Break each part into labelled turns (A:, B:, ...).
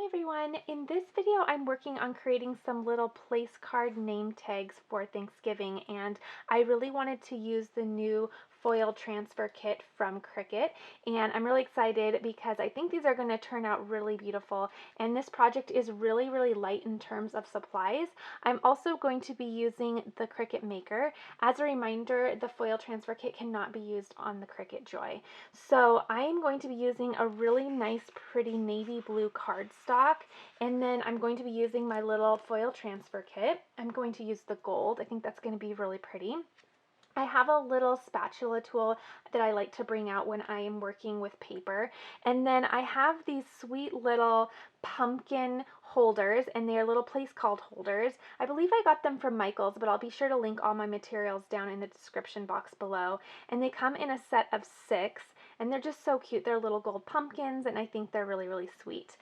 A: everyone. In this video, I'm working on creating some little place card name tags for Thanksgiving, and I really wanted to use the new foil transfer kit from Cricut, and I'm really excited because I think these are going to turn out really beautiful, and this project is really light in terms of supplies. I'm also going to be using the Cricut Maker. As a reminder, the foil transfer kit cannot be used on the Cricut Joy. So I'm going to be using a really nice, pretty navy blue cardstock, and then I'm going to be using my little foil transfer kit. I'm going to use the gold. I think that's going to be really pretty. I have a little spatula tool that I like to bring out when I am working with paper. And then I have these sweet little pumpkin holders, and they are little place called holders. I believe I got them from Michael's, but I'll be sure to link all my materials down in the description box below. And they come in a set of 6, and they're just so cute. They're little gold pumpkins, and I think they're really sweet.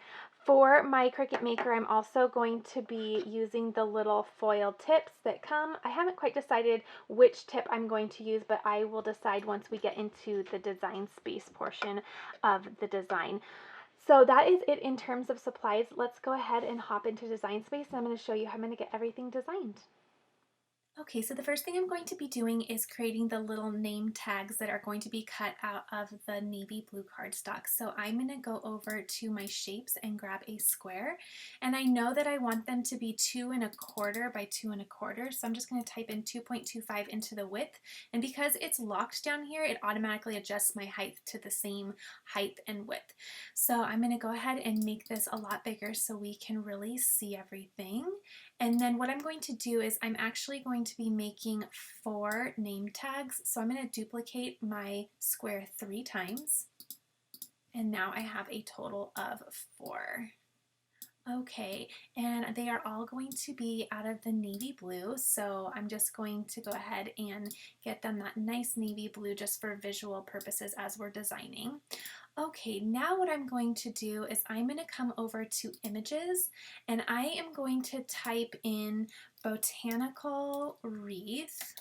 A: For my Cricut Maker, I'm also going to be using the little foil tips that come. I haven't quite decided which tip I'm going to use, but I will decide once we get into the design space portion of the design. So that is it in terms of supplies. Let's go ahead and hop into design space, and I'm going to show you how I'm going to get everything designed. Okay, so the first thing I'm going to be doing is creating the little name tags that are going to be cut out of the navy blue cardstock. So I'm going to go over to my shapes and grab a square. And I know that I want them to be 2 1/4 by 2 1/4. So I'm just going to type in 2.25 into the width. And because it's locked down here, it automatically adjusts my height to the same height and width. So I'm going to go ahead and make this a lot bigger so we can really see everything. And then what I'm going to do is I'm actually going to be making 4 name tags. So I'm going to duplicate my square 3 times. And now I have a total of 4. Okay, and they are all going to be out of the navy blue, so I'm just going to go ahead and get them that nice navy blue just for visual purposes as we're designing. Okay, now what I'm going to do is I'm going to come over to images, and I am going to type in botanical wreath.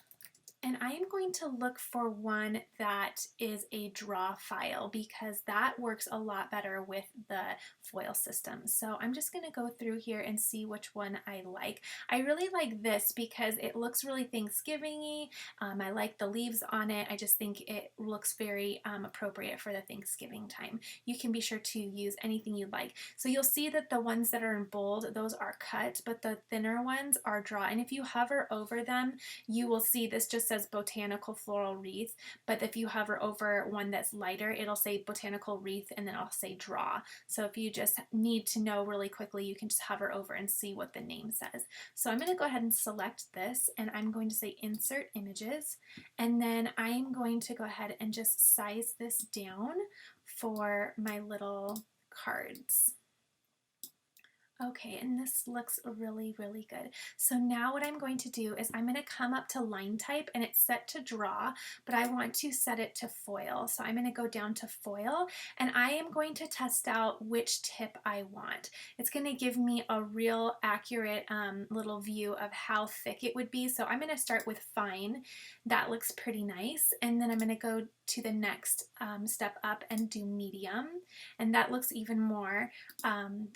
A: And I am going to look for one that is a draw file because that works a lot better with the foil system. So I'm just going to go through here and see which one I like. I really like this because it looks really Thanksgiving-y. I like the leaves on it. I just think it looks very appropriate for the Thanksgiving time. You can be sure to use anything you like. So you'll see that the ones that are in bold, those are cut, but the thinner ones are draw. And if you hover over them, you will see this just says botanical floral wreath, but if you hover over one that's lighter, it'll say botanical wreath and then I'll say draw. So if you just need to know really quickly, you can just hover over and see what the name says. So I'm going to go ahead and select this, and I'm going to say insert images, and then I'm going to go ahead and just size this down for my little cards. Okay, and this looks really good. So now what I'm going to do is I'm going to come up to line type, and it's set to draw, but I want to set it to foil. So I'm going to go down to foil, and I am going to test out which tip I want. It's going to give me a real accurate little view of how thick it would be. So I'm going to start with fine. That looks pretty nice. And then I'm going to go to the next step up and do medium, and that looks even more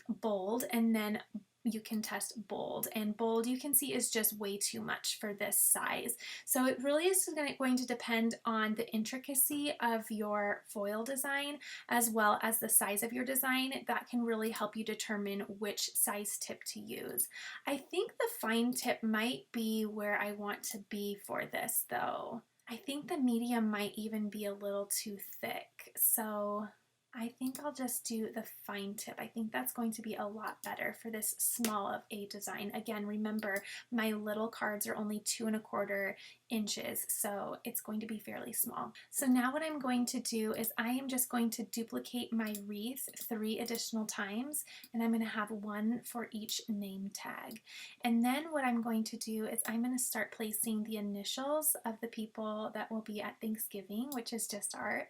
A: bold. And then you can test bold, and bold you can see is just way too much for this size. So it really is going to depend on the intricacy of your foil design as well as the size of your design. That can really help you determine which size tip to use. I think the fine tip might be where I want to be for this though. I think the medium might even be a little too thick, so I think I'll just do the fine tip. I think that's going to be a lot better for this small of a design. Again, remember, my little cards are only 2 1/4 inches, so it's going to be fairly small. So now what I'm going to do is I am just going to duplicate my wreath 3 additional times, and I'm going to have 1 for each name tag. And then what I'm going to do is I'm going to start placing the initials of the people that will be at Thanksgiving, which is just our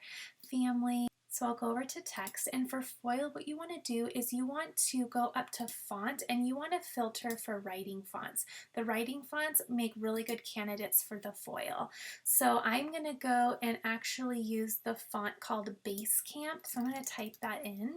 A: family.
B: So I'll go over to text, and for foil, what you want to do is you want to go up to font and you want to filter for writing fonts. The writing fonts make really good candidates for the foil. So I'm going to go and actually use the font called Basecamp. So I'm going to type that in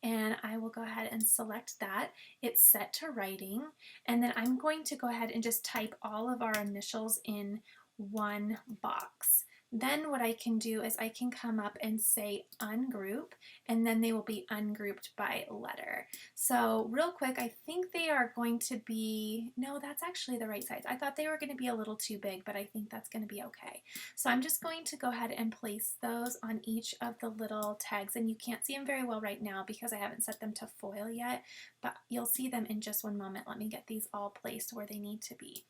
B: and I will go ahead and select that. It's set to writing, and then I'm going to go ahead and just type all of our initials in one box. Then what I can do is I can come up and say ungroup, and then they will be ungrouped by letter. So real quick, I think they are going to be, no, that's actually the right size. I thought they were going to be a little too big, but I think that's going to be okay. So I'm just going to go ahead and place those on each of the little tags, and you can't see them very well right now because I haven't set them to foil yet, but you'll see them in just one moment. Let me get these all placed where they need to be.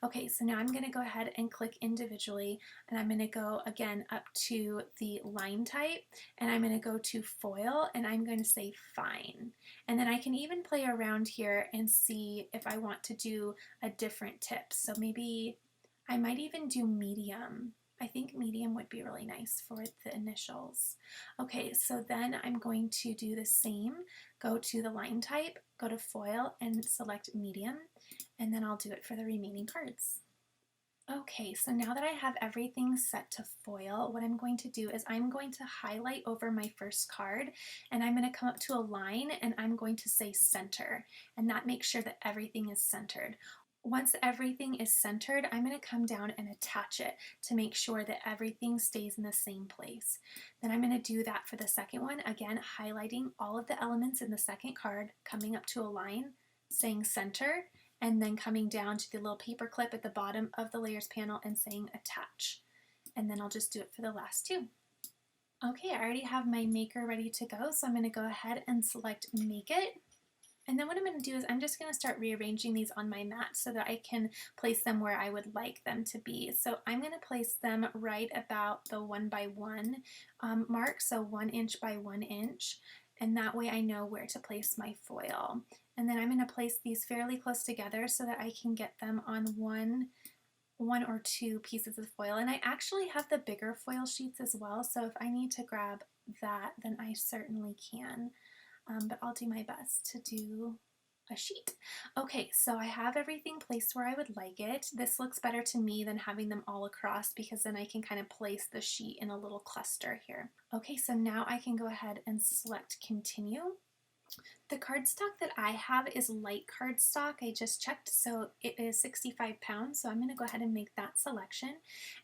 B: Okay, so now I'm going to go ahead and click individually, and I'm going to go again up to the line type, and I'm going to go to foil, and I'm going to say fine. And then I can even play around here and see if I want to do a different tip. So maybe I might even do medium. I think medium would be really nice for the initials. Okay, so then I'm going to do the same. Go to the line type, go to foil, and select medium, and then I'll do it for the remaining cards. Okay, so now that I have everything set to foil, what I'm going to do is I'm going to highlight over my first card, and I'm going to come up to a line and I'm going to say center, and that makes sure that everything is centered. Once everything is centered, I'm going to come down and attach it to make sure that everything stays in the same place. Then I'm going to do that for the second one, again highlighting all of the elements in the second card, coming up to a line, saying center, and then coming down to the little paper clip at the bottom of the layers panel and saying attach. And then I'll just do it for the last two. Okay, I already have my maker ready to go, so I'm going to go ahead and select Make It. And then what I'm going to do is I'm just going to start rearranging these on my mat so that I can place them where I would like them to be. So I'm going to place them right about the 1 by 1 mark, so 1 inch by 1 inch. And that way I know where to place my foil. And then I'm going to place these fairly close together so that I can get them on one or two pieces of foil. And I actually have the bigger foil sheets as well, so if I need to grab that, then I certainly can. But I'll do my best to do a sheet. Okay, so I have everything placed where I would like it. This looks better to me than having them all across because then I can kind of place the sheet in a little cluster here. Okay, so now I can go ahead and select continue. The cardstock that I have is light cardstock. I just checked, so it is 65 pounds. So I'm going to go ahead and make that selection.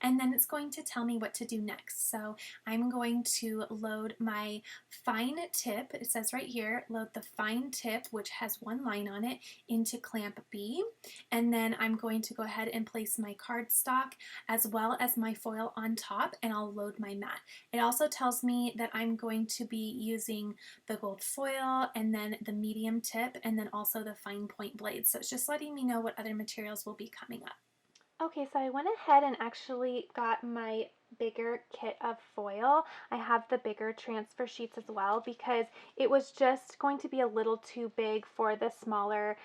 B: And then it's going to tell me what to do next. So I'm going to load my fine tip. It says right here, load the fine tip, which has one line on it, into clamp B. And then I'm going to go ahead and place my cardstock as well as my foil on top, and I'll load my mat. It also tells me that I'm going to be using the gold foil and then the medium tip and then also the fine point blades. So it's just letting me know what other materials will be coming up.
A: Okay, so I went ahead and actually got my bigger kit of foil. I have the bigger transfer sheets as well because it was just going to be a little too big for the smaller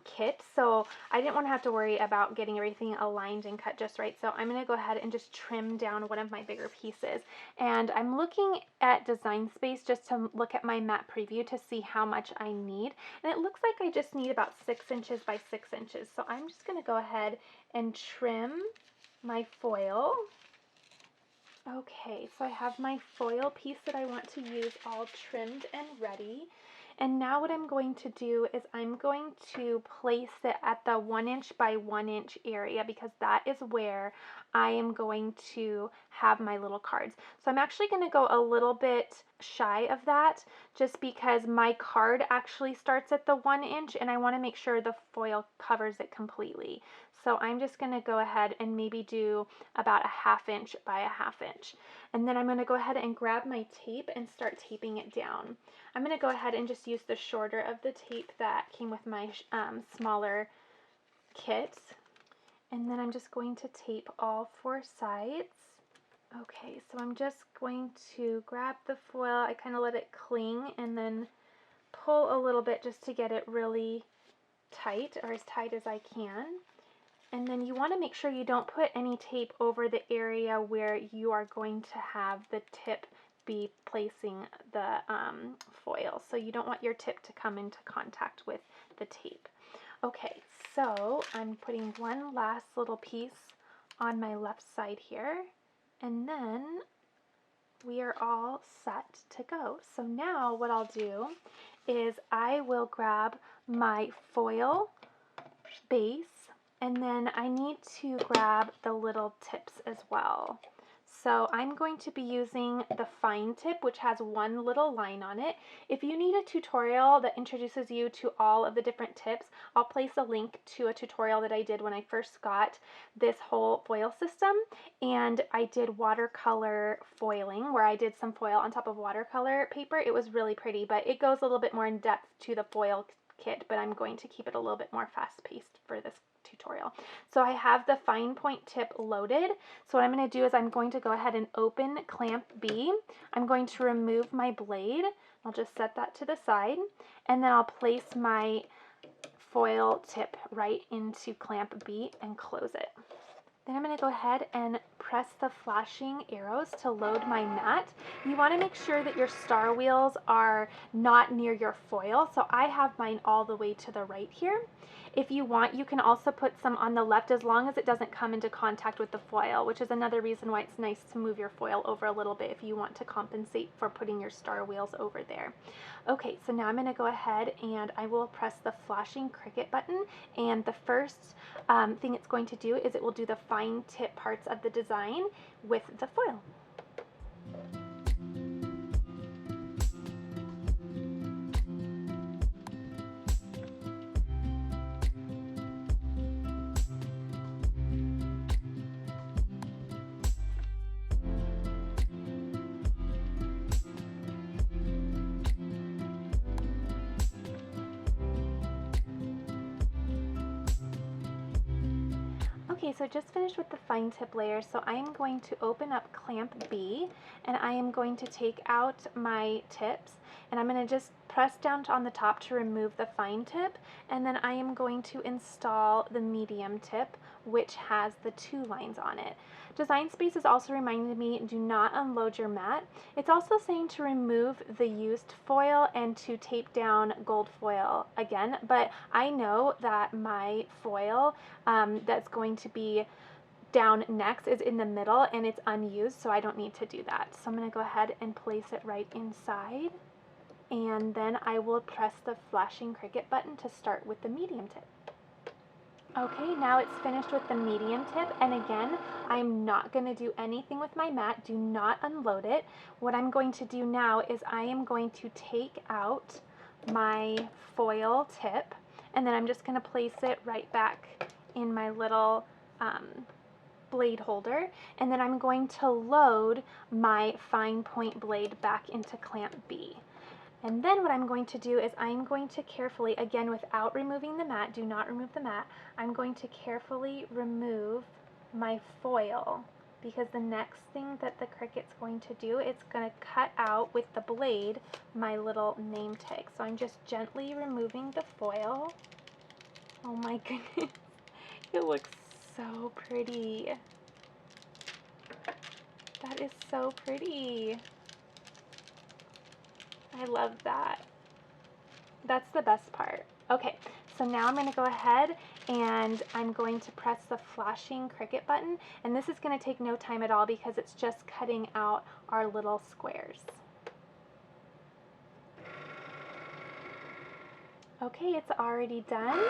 A: kit. So I didn't want to have to worry about getting everything aligned and cut just right. So I'm going to go ahead and just trim down one of my bigger pieces. And I'm looking at Design Space just to look at my mat preview to see how much I need. And it looks like I just need about 6 inches by 6 inches. So I'm just going to go ahead and trim my foil. Okay, so I have my foil piece that I want to use all trimmed and ready. And now what I'm going to do is I'm going to place it at the 1 inch by 1 inch area because that is where I am going to have my little cards. So I'm actually going to go a little bit shy of that just because my card actually starts at the 1 inch and I want to make sure the foil covers it completely. So I'm just going to go ahead and maybe do about a 1/2 inch by a 1/2 inch. And then I'm going to go ahead and grab my tape and start taping it down. I'm going to go ahead and just use the shorter of the tape that came with my smaller kit. And then I'm just going to tape all 4 sides. Okay, so I'm just going to grab the foil. I kind of let it cling and then pull a little bit just to get it really tight, or as tight as I can. And then you want to make sure you don't put any tape over the area where you are going to have the tip be placing the foil. So you don't want your tip to come into contact with the tape. Okay, so I'm putting one last little piece on my left side here, and then we are all set to go. So now what I'll do is I will grab my foil base, and then I need to grab the little tips as well. So I'm going to be using the fine tip, which has one little line on it. If you need a tutorial that introduces you to all of the different tips, I'll place a link to a tutorial that I did when I first got this whole foil system. And I did watercolor foiling, where I did some foil on top of watercolor paper. It was really pretty, but it goes a little bit more in depth to the foil kit, but I'm going to keep it a little bit more fast-paced for this tutorial. So I have the fine point tip loaded. So what I'm going to do is I'm going to go ahead and open clamp B. I'm going to remove my blade. I'll just set that to the side, and then I'll place my foil tip right into clamp B and close it. Then I'm going to go ahead and press the flashing arrows to load my mat. You want to make sure that your star wheels are not near your foil, so I have mine all the way to the right here. If you want, you can also put some on the left as long as it doesn't come into contact with the foil, which is another reason why it's nice to move your foil over a little bit if you want to compensate for putting your star wheels over there. Okay, so now I'm going to go ahead and I will press the flashing Cricut button, and the first thing it's going to do is it will do the fine tip parts of the design with the foil. Okay, so just finished with the fine tip layer, so I am going to open up clamp B, and I am going to take out my tips, and I'm going to just press down on the top to remove the fine tip, and then I am going to install the medium tip, which has the 2 lines on it. Design Space is also reminding me, do not unload your mat. It's also saying to remove the used foil and to tape down gold foil again, but I know that my foil that's going to be down next is in the middle and it's unused, so I don't need to do that. So I'm going to go ahead and place it right inside, and then I will press the flashing Cricut button to start with the medium tip. Okay, now it's finished with the medium tip, and again, I'm not going to do anything with my mat. Do not unload it. What I'm going to do now is I am going to take out my foil tip, and then I'm just going to place it right back in my little blade holder, and then I'm going to load my fine point blade back into clamp B. And then what I'm going to do is I'm going to carefully, again without removing the mat, do not remove the mat, I'm going to carefully remove my foil, because the next thing that the Cricut's going to do, it's going to cut out with the blade my little name tag. So I'm just gently removing the foil. Oh my goodness, it looks so pretty. That is so pretty. I love that. That's the best part. Okay, so now I'm going to go ahead and I'm going to press the flashing Cricut button, and this is going to take no time at all because it's just cutting out our little squares. Okay, it's already done,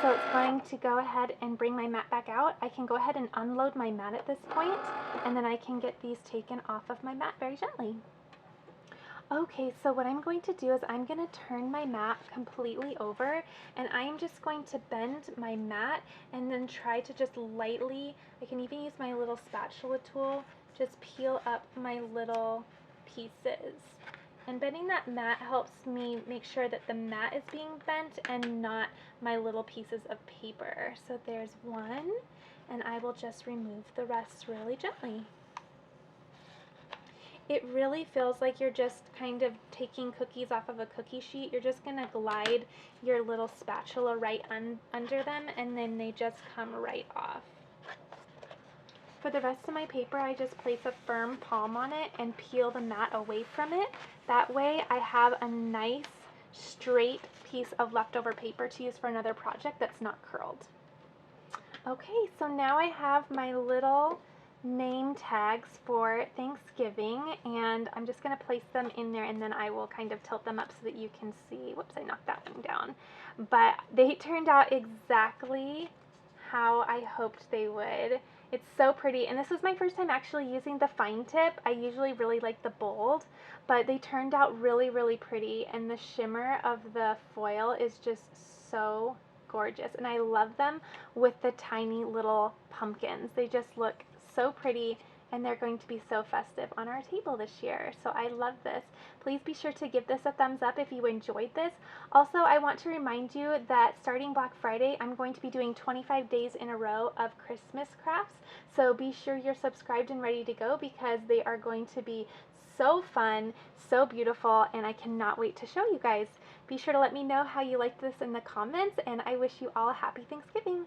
A: so it's going to go ahead and bring my mat back out. I can go ahead and unload my mat at this point, and then I can get these taken off of my mat very gently. Okay, so what I'm going to do is I'm going to turn my mat completely over, and I'm just going to bend my mat and then try to just lightly, I can even use my little spatula tool, just peel up my little pieces. And bending that mat helps me make sure that the mat is being bent and not my little pieces of paper. So there's one, and I will just remove the rest really gently. It really feels like you're just kind of taking cookies off of a cookie sheet. You're just going to glide your little spatula right under them, and then they just come right off. For the rest of my paper, I just place a firm palm on it and peel the mat away from it. That way I have a nice straight piece of leftover paper to use for another project that's not curled. Okay, so now I have my little name tags for Thanksgiving, and I'm just going to place them in there, and then I will kind of tilt them up so that you can see. Whoops, I knocked that one down. But they turned out exactly how I hoped they would. It's so pretty, and this was my first time actually using the fine tip. I usually really like the bold, but they turned out really, really pretty, and the shimmer of the foil is just so gorgeous, and I love them with the tiny little pumpkins. They just look so pretty, and they're going to be so festive on our table this year. So I love this. Please be sure to give this a thumbs up if you enjoyed this. Also, I want to remind you that starting Black Friday, I'm going to be doing 25 days in a row of Christmas crafts. So be sure you're subscribed and ready to go, because they are going to be so fun, so beautiful, and I cannot wait to show you guys. Be sure to let me know how you liked this in the comments, and I wish you all a happy Thanksgiving.